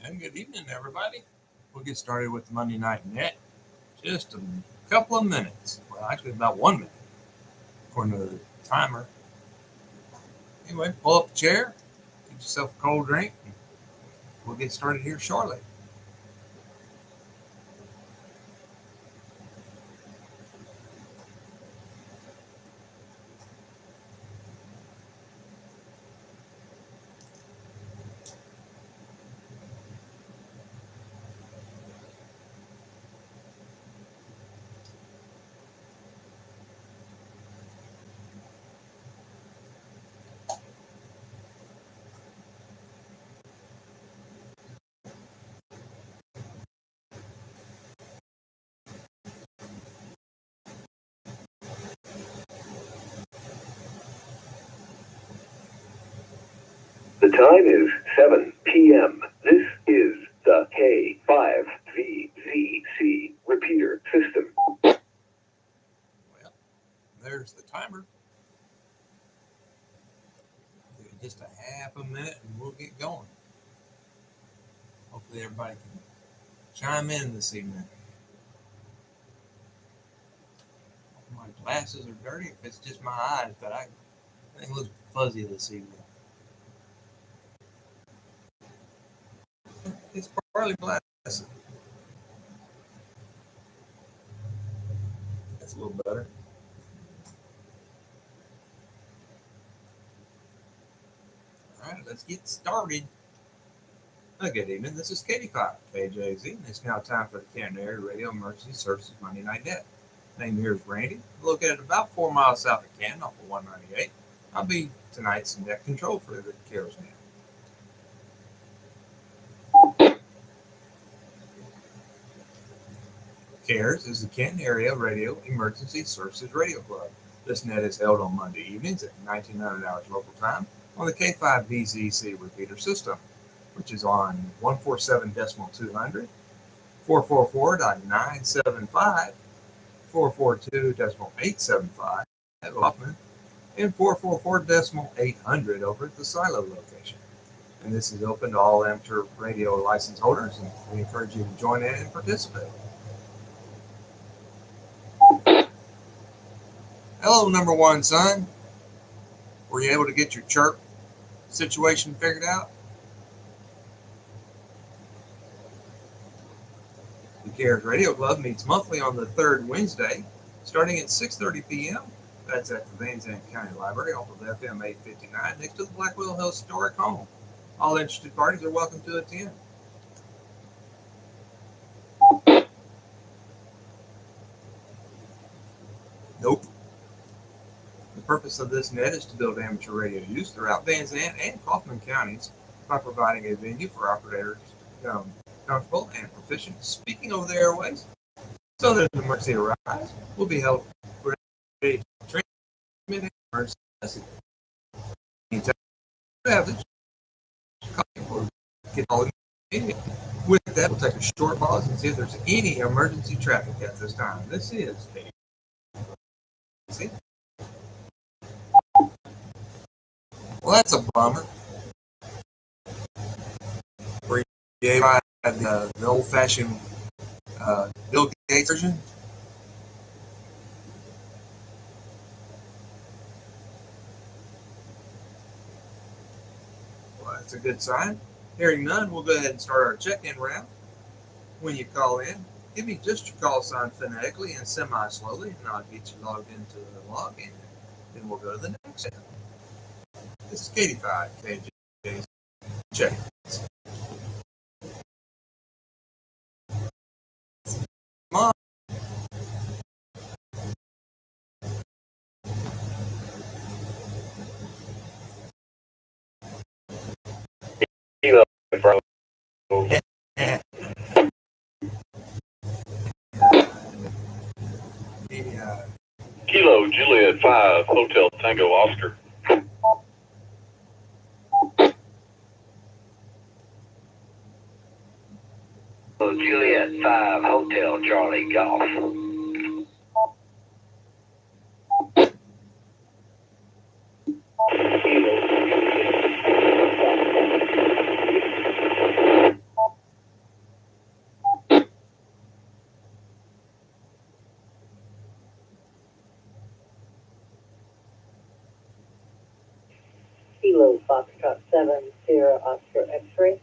And good evening, everybody. We'll get started with the Monday Night Net. Just a couple of minutes. Well, actually, about 1 minute, according to the timer. Anyway, pull up a chair, get yourself a cold drink, and we'll get started here shortly. The time is 7 p.m. This is the K5VZC repeater system. Well, there's the timer. Just a half a minute and we'll get going. Hopefully everybody can chime in this evening. My glasses are dirty if it's just my eyes, but I think it looks fuzzy this evening. It's partly glasses. That's a little better. All right, let's get started. Good evening. This is KD5 KJZ, and it's now time for the Canton Area Radio Emergency Services Monday Night Net. Name here is Randy. Located about 4 miles south of Canton off of 198. I'll be tonight's net control for the CARES Net. CARES is the Canton Area Radio Emergency Services Radio Club. This net is held on Monday evenings at 1900 hours local time on the K5VZC repeater system, which is on 147.200, 444.975, 442.875 at Hoffman, and 444.800 over at the Silo location. And this is open to all amateur radio license holders, and we encourage you to join in and participate. Hello, number one son. Were you able to get your chirp situation figured out? The CARES Radio Club meets monthly on the third Wednesday, starting at 6:30 p.m. That's at the Van Zandt County Library off of FM 859 next to the Blackwell Hill Historic Home. All interested parties are welcome to attend. Nope. The purpose of this net is to build amateur radio use throughout Van Zandt and Kaufman counties by providing a venue for operators to become comfortable and proficient speaking over the airways. So that if an emergency arises, we'll be held ready to transmit emergency message. Anytime you have the get all in. With that, we'll take a short pause and see if there's any emergency traffic at this time. This is see? Well, that's a bummer. Were you able to have the old-fashioned Bill Gates version? Well, that's a good sign. Hearing none, we'll go ahead and start our check-in round. When you call in, give me just your call sign phonetically and semi-slowly, and I'll get you logged into the login. Then we'll go to the next step. This is KD5 KJ. Check. Come on. Kilo, bro. Kilo Juliet 5 Hotel Tango Oscar. Juliet 5 Hotel Charlie Golf. Kilo Foxtrot 7 Sierra Oscar X-ray.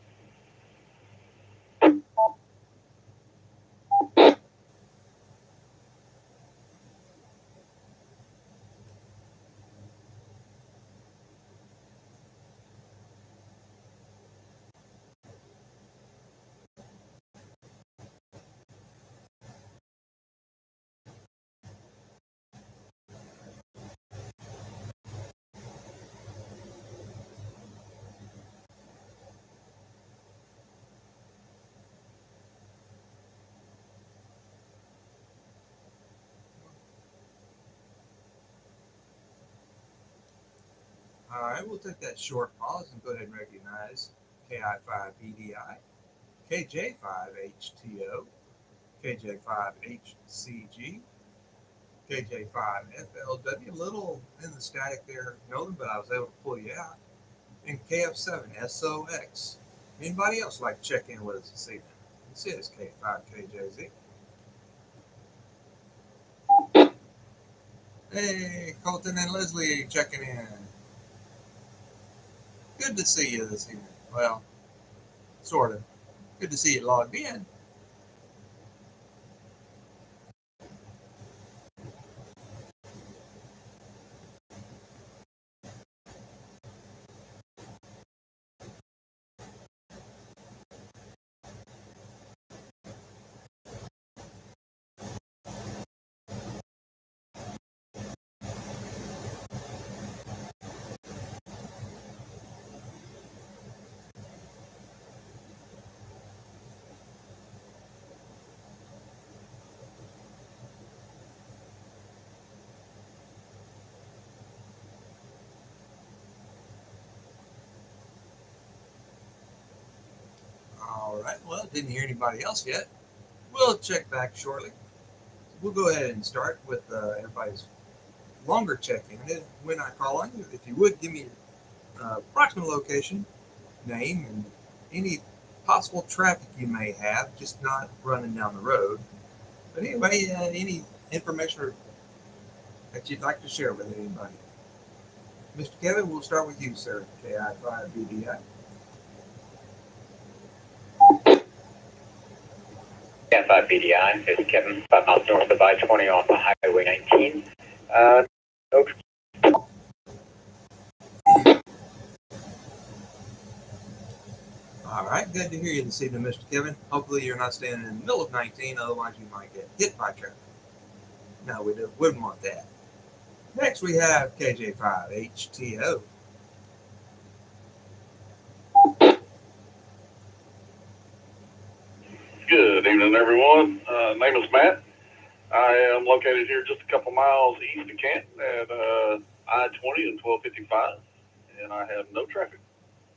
All right, we'll take that short pause and go ahead and recognize KI5BDI, KJ5HTO, KJ5HCG, KJ5FLW. A little in the static there, Nolan, but I was able to pull you out. And KF7SOX. Anybody else like to check in with us this evening? This is K5KJZ. Hey, Colton and Leslie checking in. Good to see you this evening. Well, sort of. Good to see you logged in. All right, well, didn't hear anybody else yet. We'll check back shortly. We'll go ahead and start with everybody's longer check-in. When I call on you, if you would give me your approximate location, name, and any possible traffic you may have, just not running down the road. But anyway, any information that you'd like to share with anybody. Mr. Kevin, we'll start with you, sir, KI5BDI. KI5BDI, this is Kevin, 5 miles north of I-20 off of Highway 19. No. All right, good to hear you this evening, Mr. Kevin. Hopefully you're not standing in the middle of 19, otherwise you might get hit by traffic. No, we wouldn't want that. Next we have KJ5HTO. Good evening, everyone. Name is Matt. I am located here just a couple miles east of Canton at I-20 and 1255, and I have no traffic.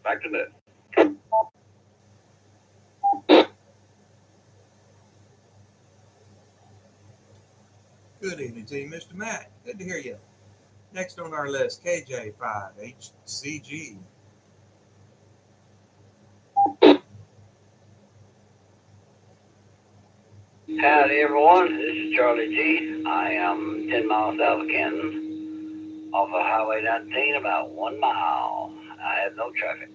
Back to net. Good evening to you, Mr. Matt. Good to hear you. Next on our list, KJ5HCG. Howdy everyone, this is Charlie G. I am 10 miles south of Canton, off of Highway 19, about 1 mile. I have no traffic.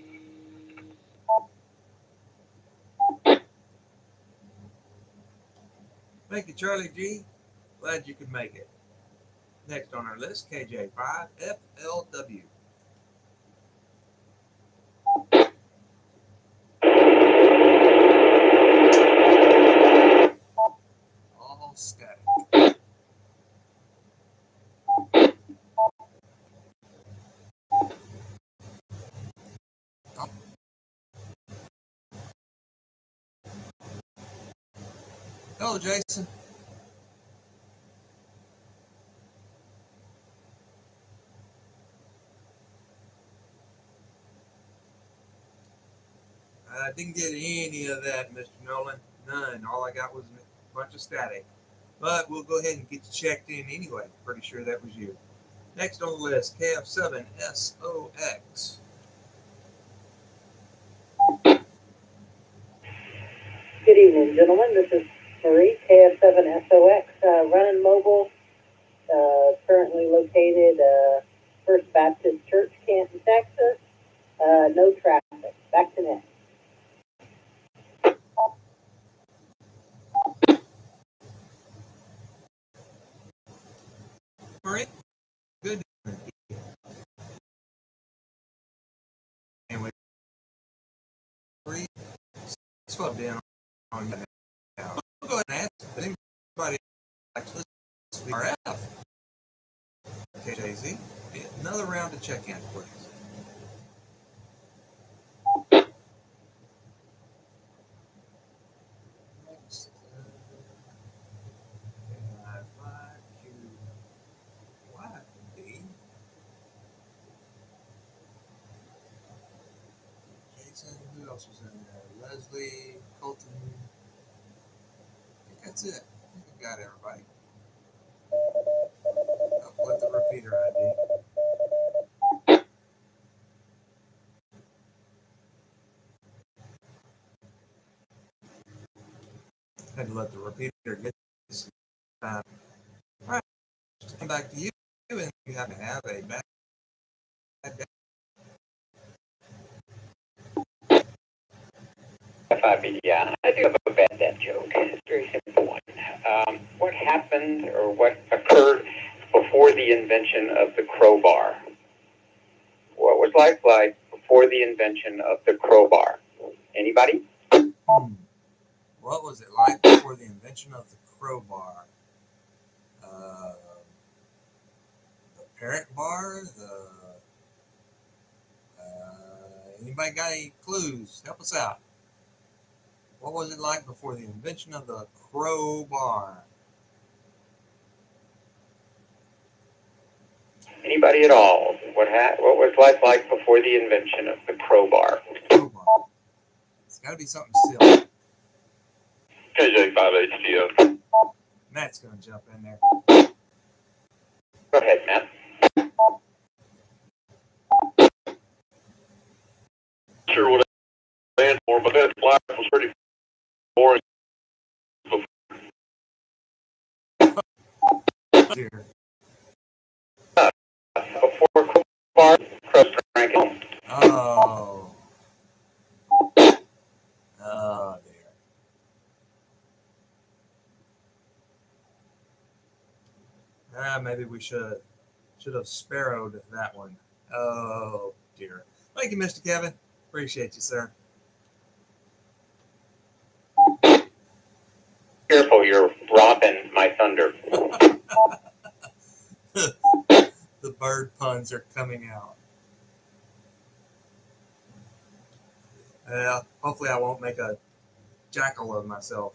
Thank you, Charlie G. Glad you could make it. Next on our list, KJ5FLW. All static. Hello, Jason. I didn't get any of that, Mr. Nolan. None. All I got was a bunch of static. But we'll go ahead and get you checked in anyway. Pretty sure that was you. Next on the list, KF7SOX. Good evening, gentlemen. This is Marie, KF7SOX, running mobile, currently located First Baptist Church, Canton, Texas. No traffic. Back to Nick. Marie, good. And we slow down on that now. We'll go ahead and ask if anybody likes to listen to RF. Okay, Jay-Z, another round of check-in, please. Next, KI5QYD. Jason, who else was in there? Leslie, Colton. I think that's it. I think I got everybody. I'll put the repeater ID. Had to let the repeater get this time. All right, come back to you, and you have to have a bad day. 5 BDI. I do have a bad dad joke. It's a very simple one. What happened or what occurred before the invention of the crowbar? What was life like before the invention of the crowbar? Anybody? What was it like before the invention of the crowbar? The parrot bar? Anybody got any clues? Help us out. What was it like before the invention of the crowbar? Anybody at all? What was life like before the invention of the crowbar? Crowbar. It's got to be something silly. KJ5HTO. Matt's going to jump in there. Go ahead, Matt. Sure what it stands for, but that life was pretty boring. Dear. Before crowbar, crust ranking. Oh. Oh, dear. Maybe we should have sparrowed that one. Oh, dear. Thank you, Mr. Kevin. Appreciate you, sir. Careful, you're robbing my thunder. The bird puns are coming out. Hopefully I won't make a jackal of myself.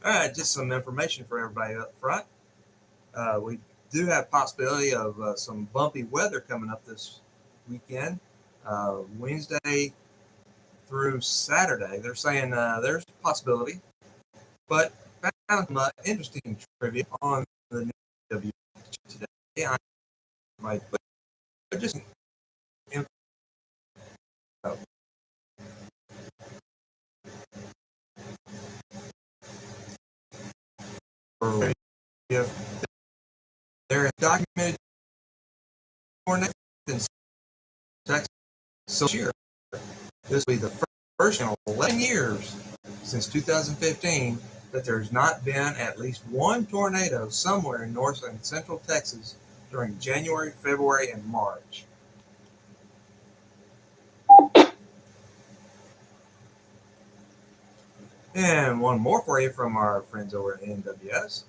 All right, just some information for everybody up front. We do have possibility of some bumpy weather coming up this weekend. Wednesday through Saturday, they're saying there's a possibility. But found some interesting trivia on the W today. I might put just info. If there are documented tornadoes in Texas this year, this will be the first in 11 years since 2015 that there's not been at least one tornado somewhere in north and central Texas during January, February, and March. And one more for you from our friends over at NWS.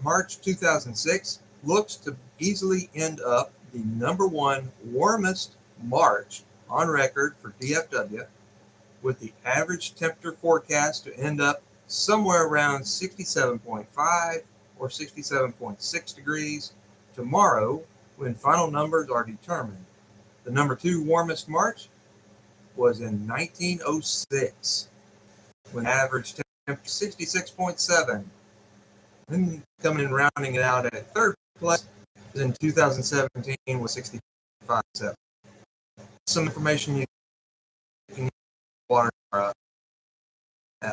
March 2006 looks to easily end up the #1 warmest March on record for DFW, with the average temperature forecast to end up somewhere around 67.5 or 67.6 degrees tomorrow when final numbers are determined. The #2 warmest March was in 1906 when average temperature 66.7. Then coming and rounding it out at third place in 2017 was 65.7. Some information you can water All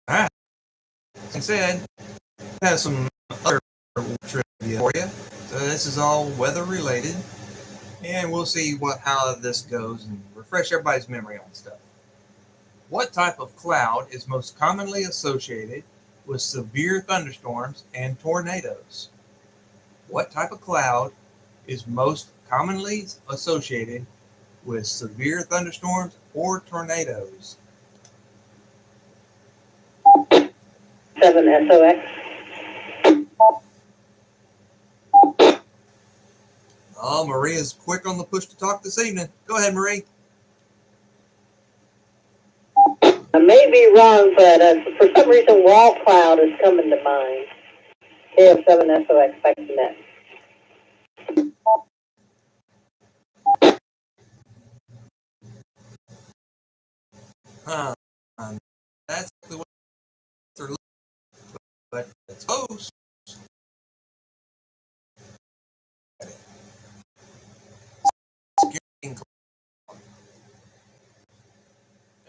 right. As I said, I have some other trivia for you. So this is all weather related, and we'll see how this goes and refresh everybody's memory on stuff. What type of cloud is most commonly associated with severe thunderstorms and tornadoes? What type of cloud is most commonly associated with severe thunderstorms or tornadoes? 7SOX. Oh, Maria's quick on the push to talk this evening. Go ahead, Marie. I may be wrong, but for some reason, wall cloud is coming to mind. KF7SOX, back to net. That's the way they're looking, but it's close.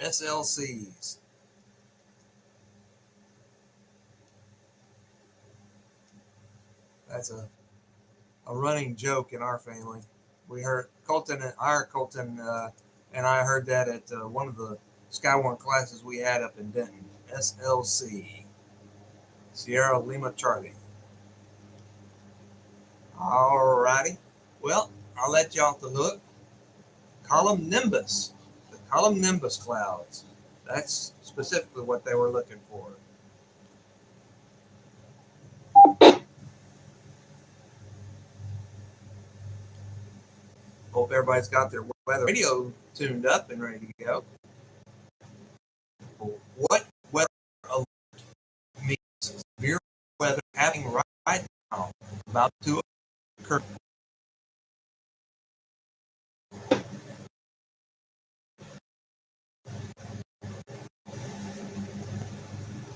SLCs. That's a running joke in our family. We heard Colton and I heard that at one of the Skywarn classes we had up in Denton. SLC. Sierra Lima Charlie. Alrighty. Well, I'll let you off the hook. Cumulonimbus. The cumulonimbus clouds. That's specifically what they were looking for. Hope everybody's got their weather radio tuned up and ready to go. What weather alert means severe weather happening right now, about to occur?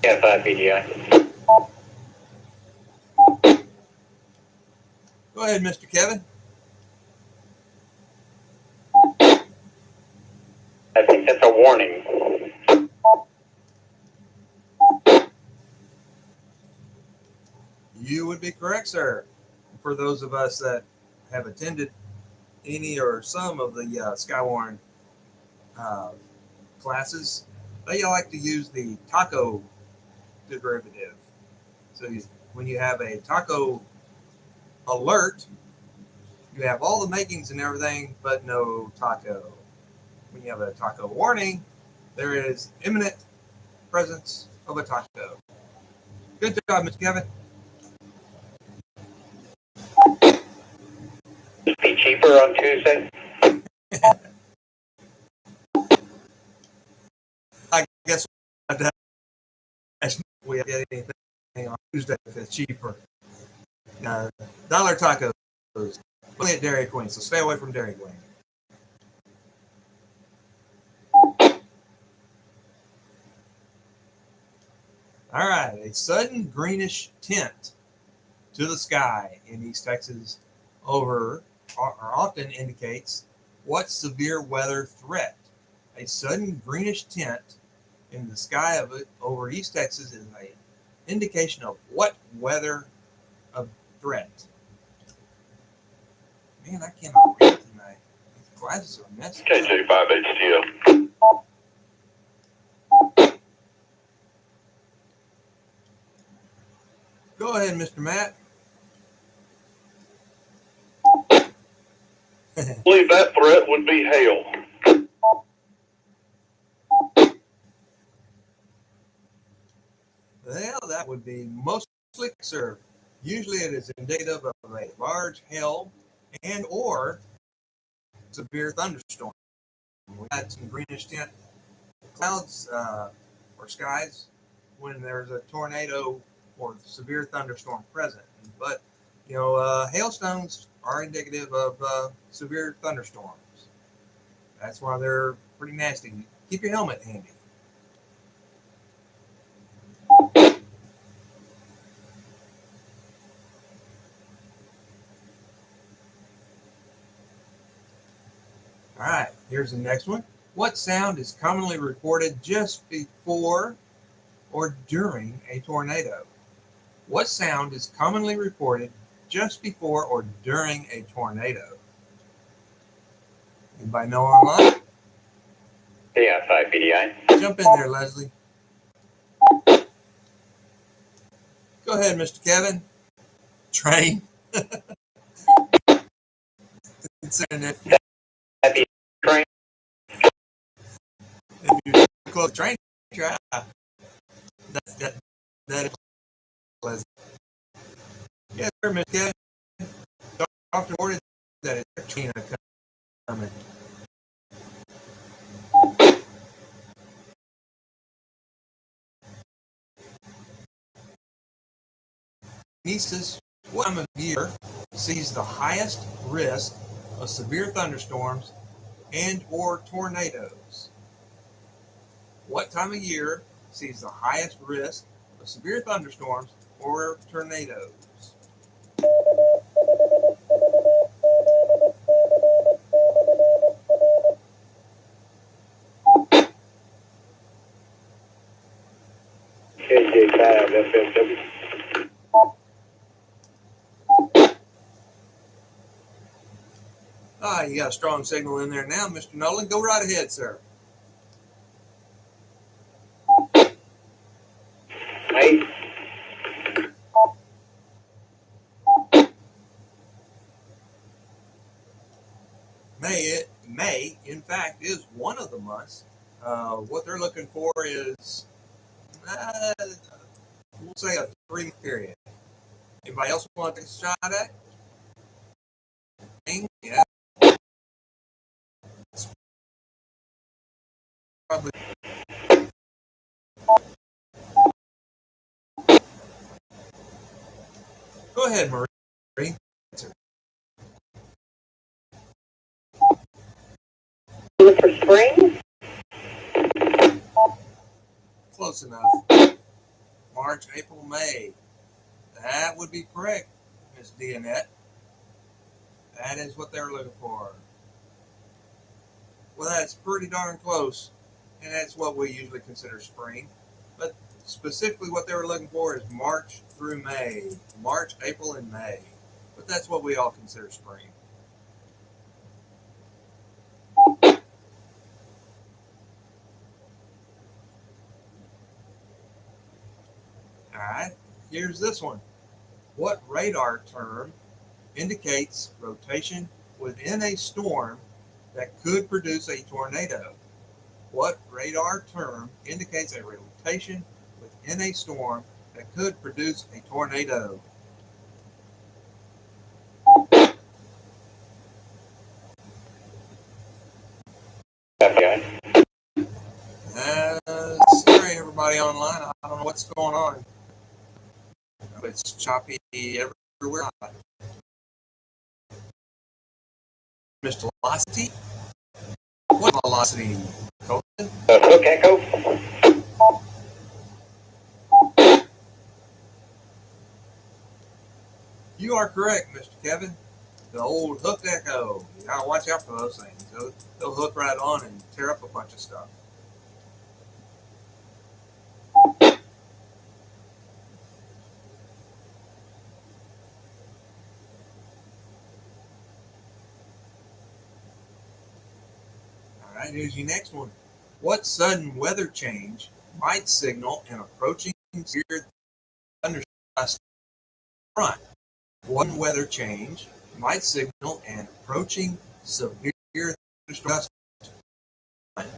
Yeah, 5 BDI. Go ahead, Mr. Kevin. I think that's a warning. You would be correct, sir. For those of us that have attended any or some of the Skywarn classes, they like to use the taco derivative. So when you have a taco alert, you have all the makings and everything, but no taco. When you have a taco warning, there is imminent presence of a taco. Good job, Mr. Kevin. Be cheaper on Tuesday. I guess we get anything on Tuesday if it's cheaper. Dollar tacos only at Dairy Queen, so stay away from Dairy Queen. All right, a sudden greenish tint to the sky in East Texas often indicates what severe weather threat. A sudden greenish tint in the sky over East Texas is an indication of what weather of threat. Man, I cannot read tonight. These glasses are messed up. KJ5HTL. Go ahead, Mr. Matt. I believe that threat would be hail. Well, that would be mostly sir. Usually it is indicative of a large hail and or severe thunderstorm. We had some greenish tint clouds or skies when there's a tornado or severe thunderstorm present. But, hailstones are indicative of severe thunderstorms. That's why they're pretty nasty. Keep your helmet handy. right, here's the next one. What sound is commonly reported just before or during a tornado? What sound is commonly reported just before or during a tornado? Anybody know online? Yeah, 5 PDI. Jump in there, Leslie. Go ahead, Mr. Kevin. Train. Considering if Train. you call the train, that is Leslie. Yes, sir, Mr. Kevin. Dr. Ward, that is train coming. Nieces, what time of year sees the highest risk of severe thunderstorms and or tornadoes? What time of year sees the highest risk of severe thunderstorms or tornadoes? KJ5 FMW. You got a strong signal in there now, Mr. Nolan. Go right ahead, sir. May. May, in fact, is one of the months. What they're looking for is, we'll say, a 3-month period. Anybody else want to take a shot at it? Yeah. Probably. Go ahead, Marie. Look for spring? Close enough. March, April, May. That would be correct, Miss Dionette. That is what they're looking for. Well, that's pretty darn close, and that's what we usually consider spring. But specifically what they were looking for is March through May. March, April, and May. But that's what we all consider spring. All right, here's this one. What radar term indicates rotation within a storm that could produce a tornado? What radar term indicates a rotation within a storm that could produce a tornado? PDI. Sorry, everybody online. I don't know what's going on. It's choppy everywhere. Mr. Velocity? What velocity? Colton? Hook echo. You are correct, Mr. Kevin. The old hook echo. You gotta watch out for those things. They'll hook right on and tear up a bunch of stuff. All right, here's your next one. What sudden weather change might signal an approaching severe thunderstorm front? One weather change might signal an approaching severe thunderstorm front.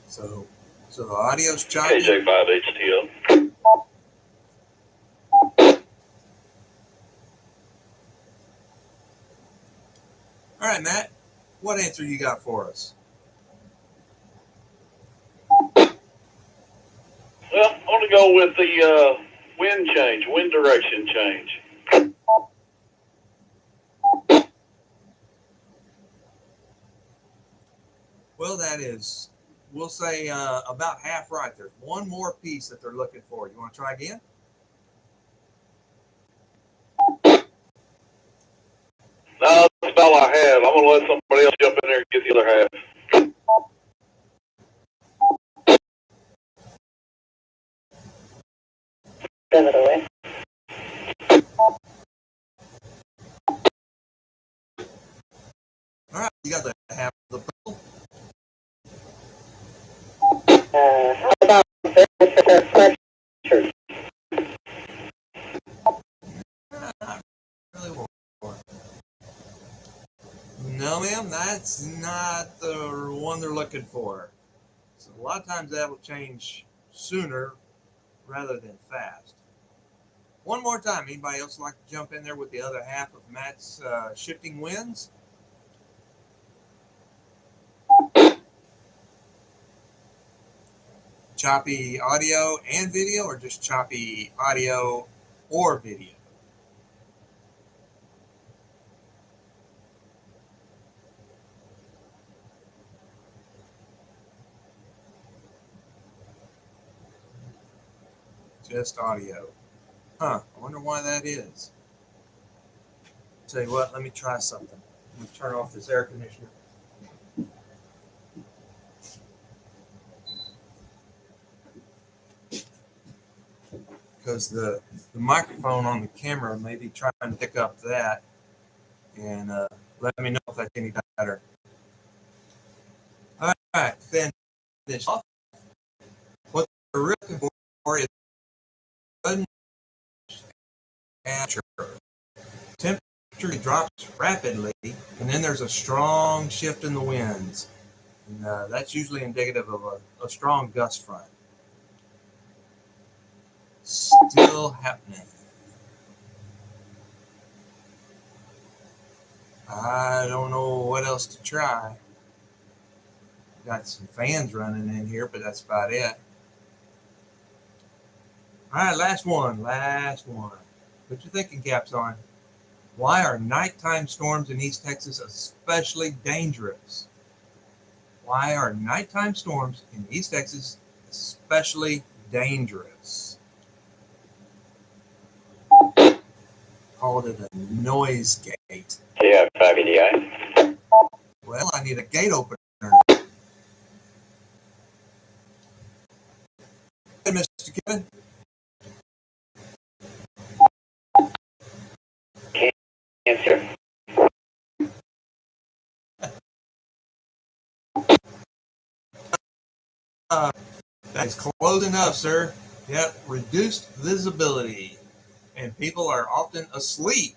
So the audio's choppy. KJ5 HTL. All right, Matt, what answer you got for us? Well, I'm going to go with the wind direction change. Well, that is we'll say about half right. There's one more piece that they're looking for. You want to try again? No, that's all I have. I'm gonna let somebody else jump in there and get the other half. Nevertheless. All right, you got the half of the puzzle. How about pressure? Not really well. No, ma'am, that's not the one they're looking for. So a lot of times that will change sooner rather than fast. One more time. Anybody else like to jump in there with the other half of Matt's shifting winds? Choppy audio and video, or just choppy audio or video? Just audio. Huh, I wonder why that is. Tell you what, let me try something. Let me turn off this air conditioner. Because the microphone on the camera may be trying to pick up that, and let me know if that's any better. All right, finish off. What we're looking for is sudden temperature drops rapidly, and then there's a strong shift in the winds, and that's usually indicative of a strong gust front. Still happening. I don't know what else to try. Got some fans running in here, but that's about it. All right, last one. Put your thinking caps on. Why are nighttime storms in East Texas especially dangerous? Why are nighttime storms in East Texas especially dangerous? Called it a noise gate. Yeah, 5EDI. Well, I need a gate opener. Hey, Mr. Kevin. Answer. That is close enough, sir. Yep, reduced visibility. And people are often asleep.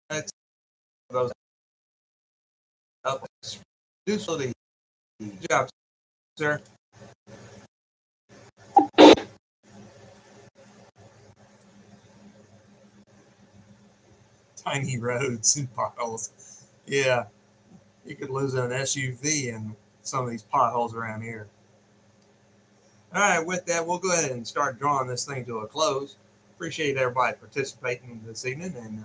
That's those up. Reduced visibility. Good job, sir. Tiny roads and potholes. Yeah, you could lose an SUV in some of these potholes around here. All right, with that, we'll go ahead and start drawing this thing to a close. Appreciate everybody participating this evening. And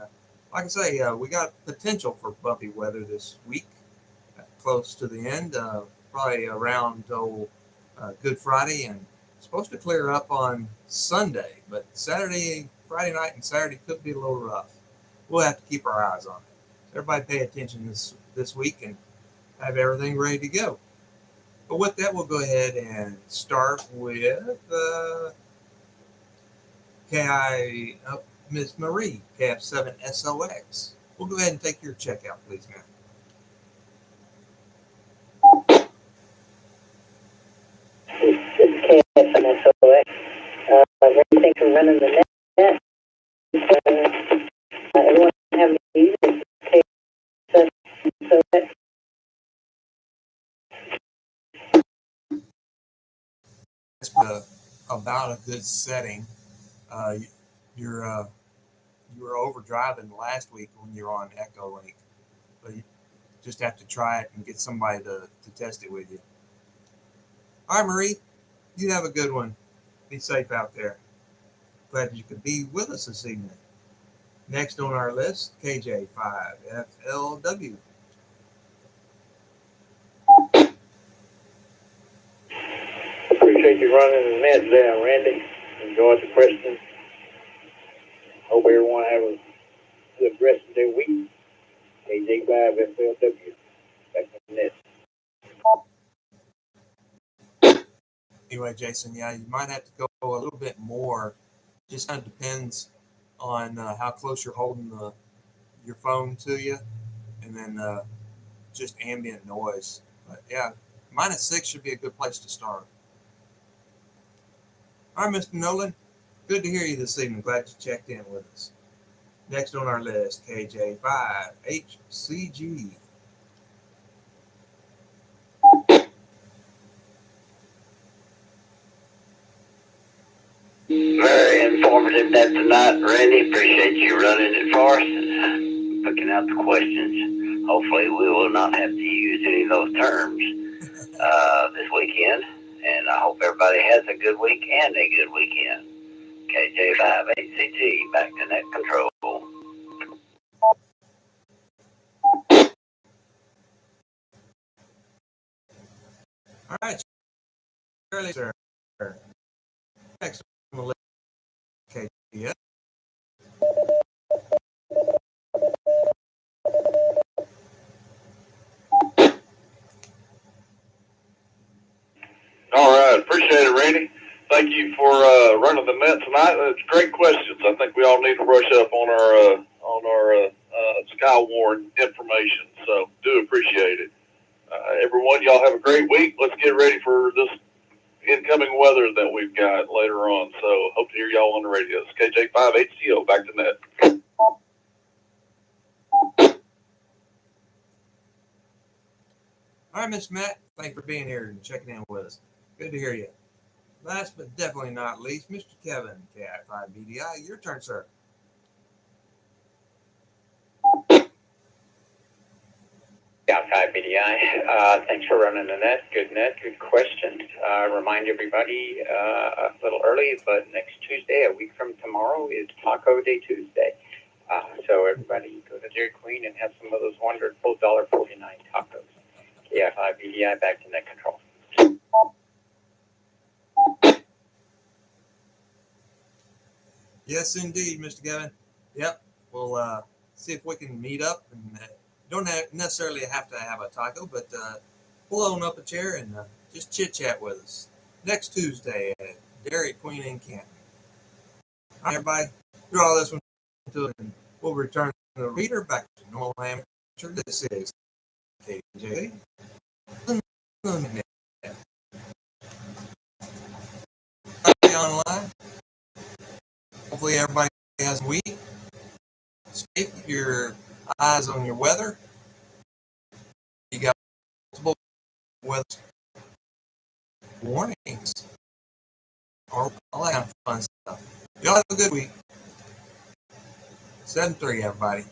like I say, we got potential for bumpy weather this week, close to the end, probably around Good Friday, and supposed to clear up on Sunday. But Friday night and Saturday could be a little rough. We'll have to keep our eyes on it. So everybody pay attention this week and have everything ready to go. But with that, we'll go ahead and start with Miss Marie, KF7SOX. We'll go ahead and take your check out, please, ma'am. This is KF7SOX. Thanks for running the net. Everyone have these? KF7SOX. About a good setting. You were overdriving last week when you were on Echolink, but you just have to try it and get somebody to test it with you. All right, Marie, you have a good one. Be safe out there. Glad you could be with us this evening. Next on our list, KJ5FLW. appreciate you running the net there, Randy. Enjoyed the questions. Hope everyone have a good rest of their week. KJ5 FLW. Back on the net. Anyway, Jason, yeah, you might have to go a little bit more. Just kind of depends on how close you're holding your phone to you, and then just ambient noise. But yeah, -6 should be a good place to start. All right, Mr. Nolan, good to hear you this evening. Glad you checked in with us. Next on our list, KJ5HCG. Very informative that tonight, Randy. Appreciate you running it for us and picking out the questions. Hopefully we will not have to use any of those terms this weekend. And I hope everybody has a good week and a good weekend. KJ5HCG, back to net control. All right, Shirley, sir. Next on the list, KJ. All right, appreciate it, Randy. Thank you for running the net tonight. That's great questions. I think we all need to brush up on our Skywarn information. So do appreciate it. Everyone, y'all have a great week. Let's get ready for this incoming weather that we've got later on. So hope to hear y'all on the radio. It's KJ5HCO, back to net. All right, Mr. Matt, thanks for being here and checking in with us. Good to hear you. Last but definitely not least, Mr. Kevin, KI5BDI. Your turn, sir. Outside BDI, thanks for running the net. Good questions. Remind everybody a little early, but next Tuesday, a week from tomorrow, is Taco Day Tuesday. So everybody go to Dairy Queen and have some of those wonderful $1.49 tacos. KI5 BDI, back to net control. Yes, indeed, Mr. Kevin. Yep, we'll see if we can meet up and don't necessarily have to have a taco, but pull on up a chair and just chit chat with us next Tuesday at Dairy Queen in Canton. All right, everybody, through all this one, and we'll return the reader back to normal amateur. This is KJ. Online. Hopefully, everybody has a week. Keep your eyes on your weather. You got multiple weather warnings or all that kind of fun stuff. Y'all have a good week. 7-3, everybody.